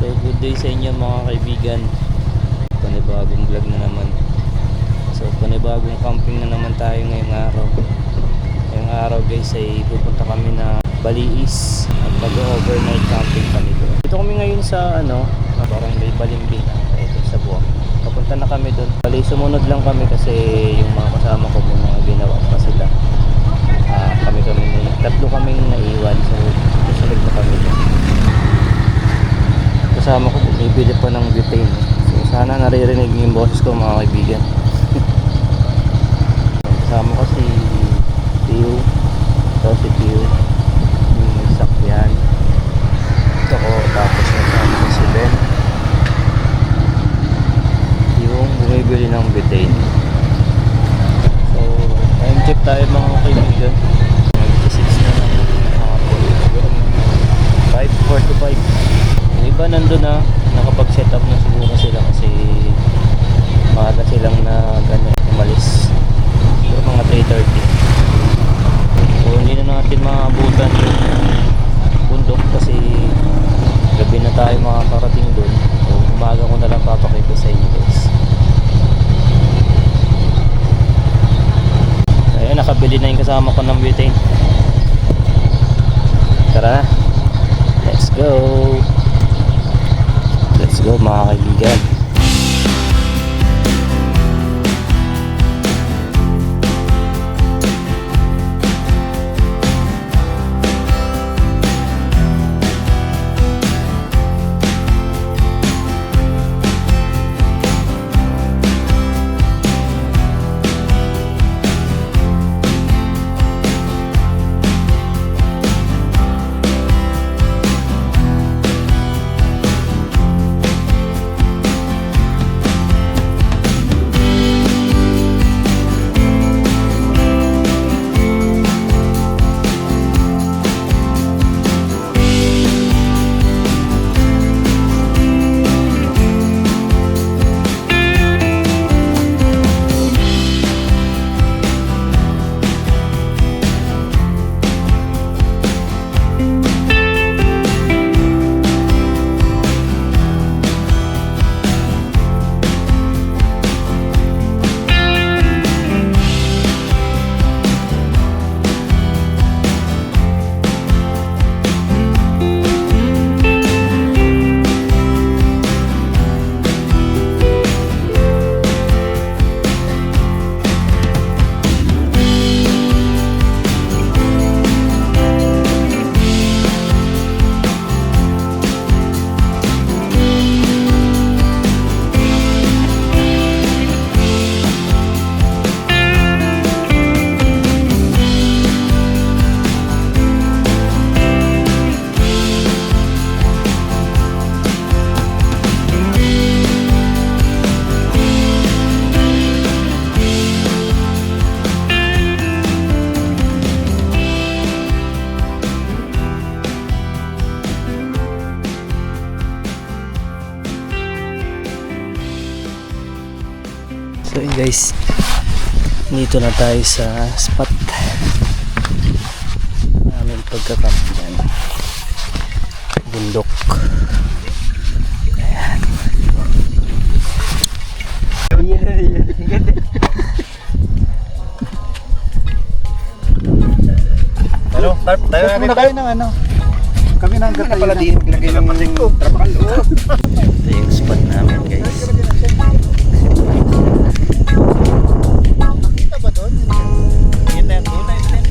So good day sa inyo mga kaibigan. Panibagong vlog na naman. So panibagong camping na naman tayo ngayong araw. Ngayong araw guys ay pupunta kami na Baliis at mag-overnight camping kami doon. Dito kami ngayon sa Barangay Balimbing ito sa Buwak. Papunta na kami doon. Bali sumunod lang kami kasi yung mga kasama ko may mga ginawa pa sila. Tatlo kaming naiwan, so susunod na kami doon. Kasama ko bumibili pa ng butane, so sana naririnig niyo yung boses ko mga kaibigan. Kasama ko si Tio, yung sakyan ito ko, tapos kasama ko si Ben yung bumibili ng butane. So time check tayo mga kaibigan, 5:45. Yung iba nandun na, nakapag-set up na siguro sila kasi maaga silang na umalis. Siguro mga 3:30. So hindi na natin maabutan yung bundok kasi gabi na tayo makakarating dun. So umaga ko na lang papakita sa inyo guys. Ayun, nakabili na yung kasama ko ng butane. Tara na. Let's go mga kaibigan. So yun guys, dito na tayo sa spot namin pagkakampihan, bundok. Ayan. Ano? Tarp tayo na muna kayo ng kami na hanggat pala din maglagay ng trapakal. Ito yung spot namin guys. Kita ba doon? Yun na, doon na yun.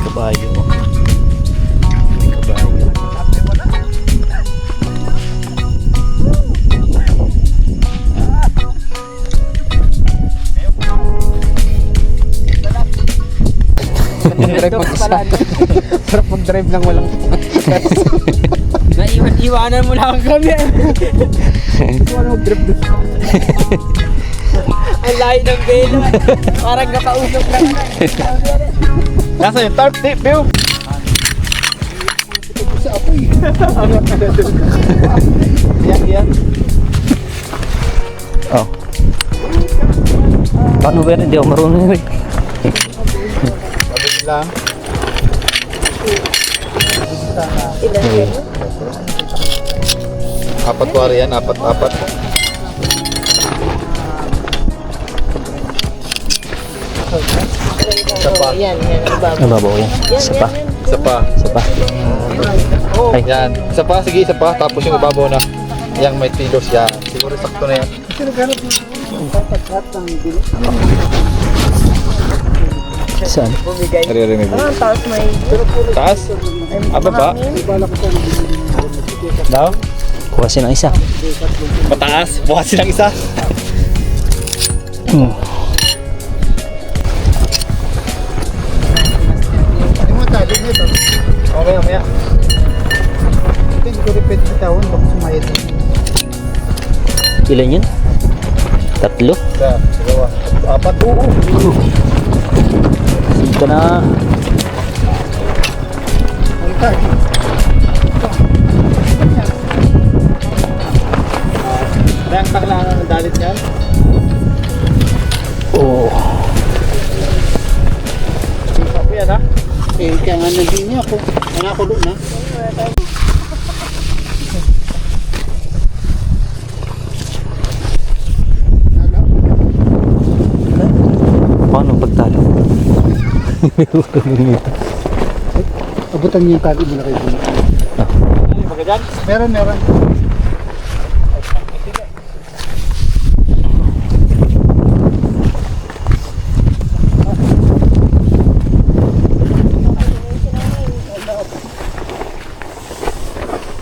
Kabayo. May kabayo. Drive mag-isa. Sarap mag-drive lang walang Iwanan mo lang kami. wala mag-drive doon. Ang layo ng belo. Parang nakausok lang. Nasa yung tarp tip, Bill. Sa apoy. Yan. Oh. Paano ba yan? Hindi ako marunong rin. Sabi lang. Okay. Apat wari yan, apat. Isa pa. Nababaw yan. Isa pa. Isa pa. Isa pa. Ay. Yan. Isa pa, sige, isa pa. Tapos yung ibabaw na. Yang may tilos yan. Siguro sakto na yan. Saan? Naririnig mo. Taas may... Taas? Baba? Daw? Kuhasin ang isa. Mataas? Bukasin ang isa. Ano mo tali nito? Okay, mamaya. Hindi ko repeat sa taon. Baka sumayad. Ilan yun? 3? Isa, dalawa, apat. Ito na. Kaya ang taklangan ng dalit niyan. Oh. Tingpa ko yan ha. Kaya nga nandun niya ako. Nanakulo na. Paano pagtalo? Abutan niyo yung tali mo na kayo. Meron.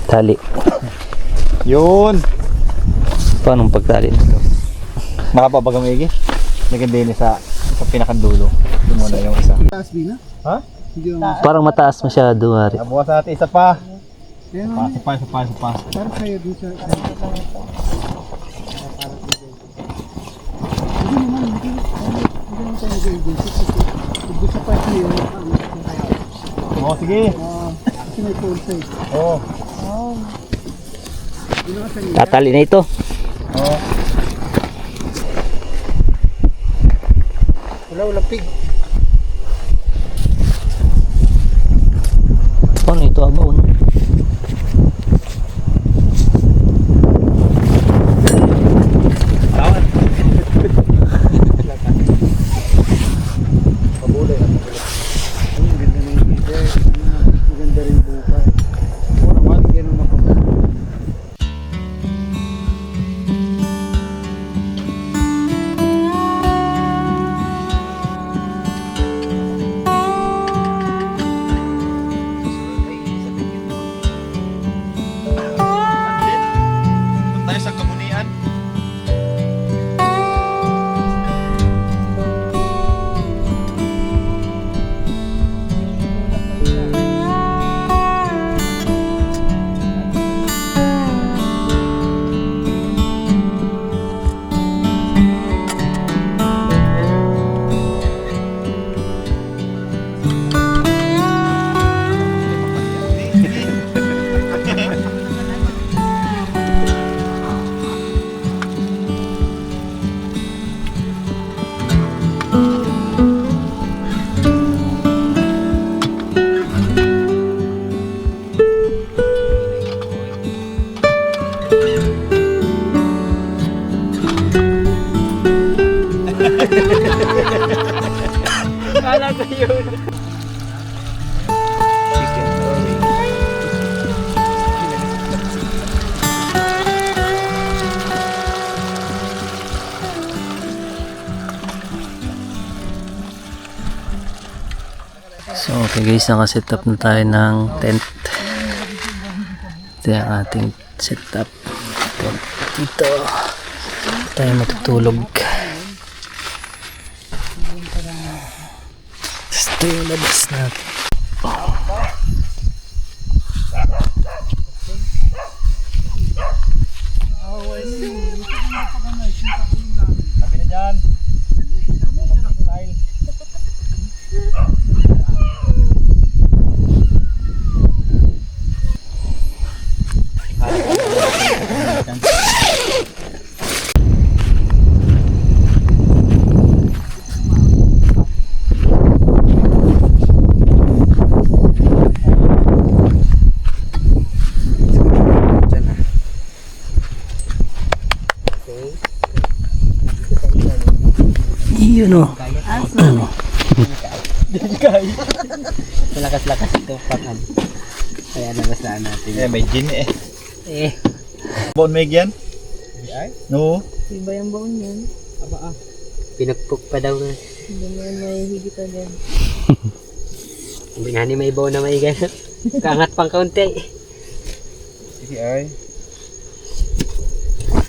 Tali. Yun. Paano pagtali nito? Nakapabagamigi. Lagyan din sa pinakandulo. Ito muna yung isa. Taas din na? Ha? Parang mataas masyado, Hari. Bukas natin isa pa. Isa pa. Para sa'yo dun sa... Gusto pa sa'yo. Oo, sige. Kasi may phone sa'yo. Oo. Tatali na ito. Oo. Wala pig. Paano ito abaw? Tawan. Pabulay. Ang ganda na yung leader. Maganda rin bukas. Oo naman. Ganun ako. Tayo sa kabunian. Kala ko yun. So okay guys, naka-set up na tayo ng tent. Ito yung ating setup. Tent dito. Tayo matutulog. Ito yung labas natin. Sabi na dyan. Style. Iyon o. Malakas-lakas ito pang ano. Kaya nabasaan natin. Eh, may gin eh. Eh. Bon may yan? No. Iba yung baon yun. Pinagpuk pa daw na. Hindi mo yan may higitan yan. Hindi nga ni may baon na may gano'n. Kangat pang kaunti. Sige ay.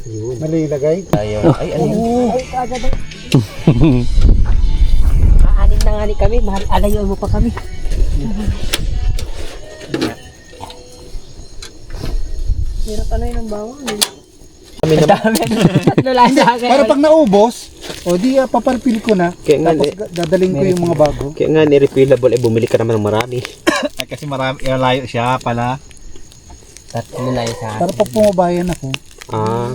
Yun. Malilagay. Ayaw. Ay, ay. Aanin na nga ni kami. Mahal, alayo mo pa kami. Hirap ka na yun ng bawang. Tatlo lang sa akin. Para pag naubos, o di paparpil ko na. Kaya nga, Tapos dadaling ko yung mga bago. kaya nga ni-refillable ay bumili ka naman ng marami. Ay, kasi marami, layo siya pala. Tatlo lang sa Para pag pumabayan ako, Ah.